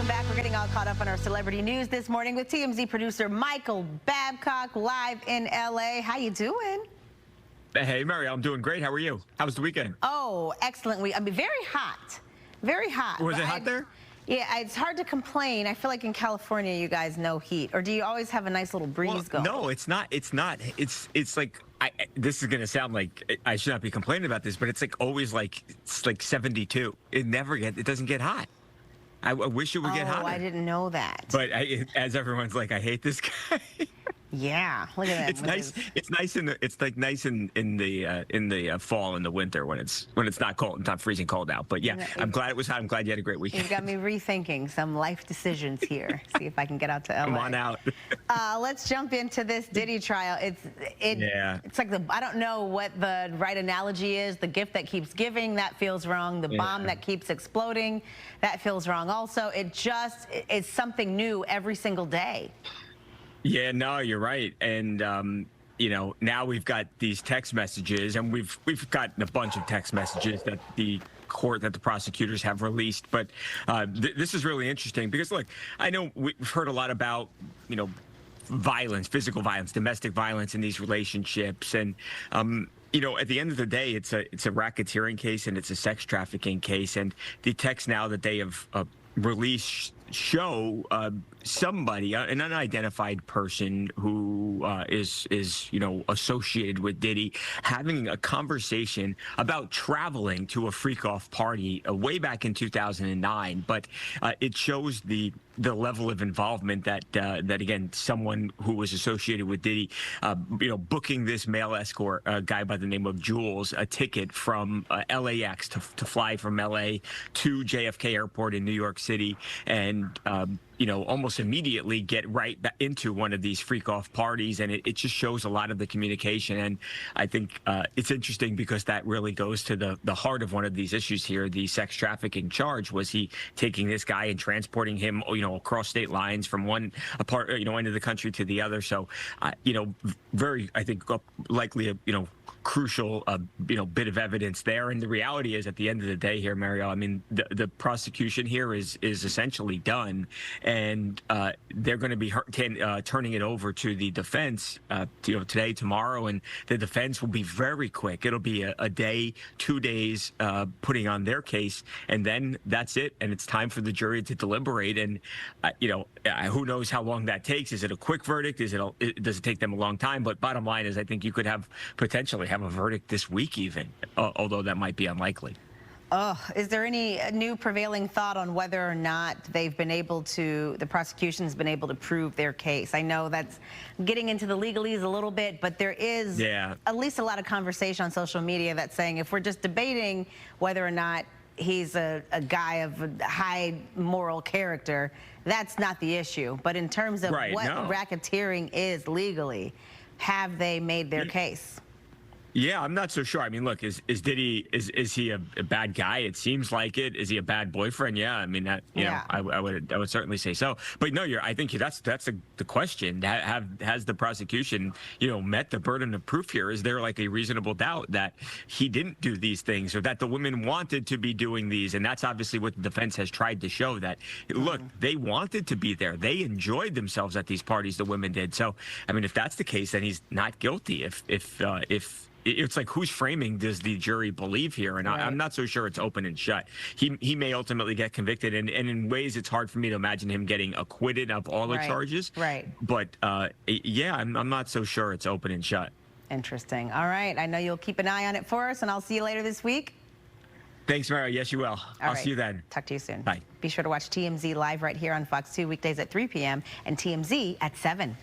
Welcome back. We're getting all caught up on our celebrity news this morning with TMZ producer Michael Babcock live in LA. How you doing? Hey, Mary, I'm doing great. How are you? How was the weekend? Oh, excellent week. I mean, very hot. Very hot. Was it hot there? Yeah, it's hard to complain. I feel like in California, you guys know heat. Or do you always have a nice little breeze going? No, it's not. It's not. It's like, this is going to sound like I should not be complaining about this, but it's like always like, it's like 72. It doesn't get hot. I wish it would get hotter. Oh, I didn't know that. But as everyone's like, I hate this guy. Yeah, look at that. It's nice. It's nice it's like nice in the fall and the winter when it's not cold, it's not freezing cold out. But yeah, I'm glad it was hot. I'm glad you had a great weekend. You've got me rethinking some life decisions here. See if I can get out to LA. Come on out. Let's jump into this Diddy trial. It's like I don't know what the right analogy is. The gift that keeps giving, that feels wrong. The bomb that keeps exploding, that feels wrong also. It's something new every single day. Yeah, no, you're right. And, you know, now we've got these text messages, and we've gotten a bunch of text messages that the prosecutors have released. But this is really interesting because, look, I know we've heard a lot about, you know, violence, physical violence, domestic violence in these relationships. And, you know, at the end of the day, it's a racketeering case and it's a sex trafficking case. And the texts now that they have released show somebody, an unidentified person who is you know, associated with Diddy, having a conversation about traveling to a freak-off party way back in 2009. But it shows the level of involvement that again, someone who was associated with Diddy, you know, booking this male escort, a guy by the name of Jules, a ticket from LAX to fly from LA to JFK Airport in New York City, and you know, almost immediately get right back into one of these freak-off parties. And it just shows a lot of the communication. And I think it's interesting because that really goes to the heart of one of these issues here. The sex trafficking charge, was he taking this guy and transporting him, you know, across state lines from one part, you know, end of the country to the other. So, you know, very, I think, likely, you know, crucial, you know, bit of evidence there. And the reality is, at the end of the day here, Mario, I mean, the prosecution here is essentially done, and they're going to be turning it over to the defense, you know, today, tomorrow, and the defense will be very quick. It'll be a day, 2 days, putting on their case, and then that's it. And it's time for the jury to deliberate. And you know, who knows how long that takes? Is it a quick verdict? Does it take them a long time? But bottom line is, I think you could potentially have a verdict this week even, although that might be unlikely. Is there any new prevailing thought on whether or not the prosecution's been able to prove their case? I know that's getting into the legalese a little bit, but there is at least a lot of conversation on social media that's saying, if we're just debating whether or not he's a guy of high moral character, that's not the issue. But in terms of racketeering is legally, have they made their case? Yeah, I'm not so sure. I mean, look, is Diddy, is he a bad guy? It seems like it. Is he a bad boyfriend? Yeah, I mean, that, you know, I would certainly say so. But no, I think that's the question. Has the prosecution, you know, met the burden of proof here? Is there like a reasonable doubt that he didn't do these things, or that the women wanted to be doing these? And that's obviously what the defense has tried to show, that look, they wanted to be there. They enjoyed themselves at these parties, the women did. So, I mean, if that's the case, then he's not guilty. If it's like, whose framing does the jury believe here? And I'm not so sure it's open and shut. He may ultimately get convicted, and in ways it's hard for me to imagine him getting acquitted of all the charges. But yeah, I'm not so sure it's open and shut. Interesting. All right. I know you'll keep an eye on it for us, and I'll see you later this week. Thanks, Mario. Yes, you will. I'll see you then. Talk to you soon. Bye. Be sure to watch TMZ live right here on Fox 2 weekdays at 3 p.m. and TMZ at 7.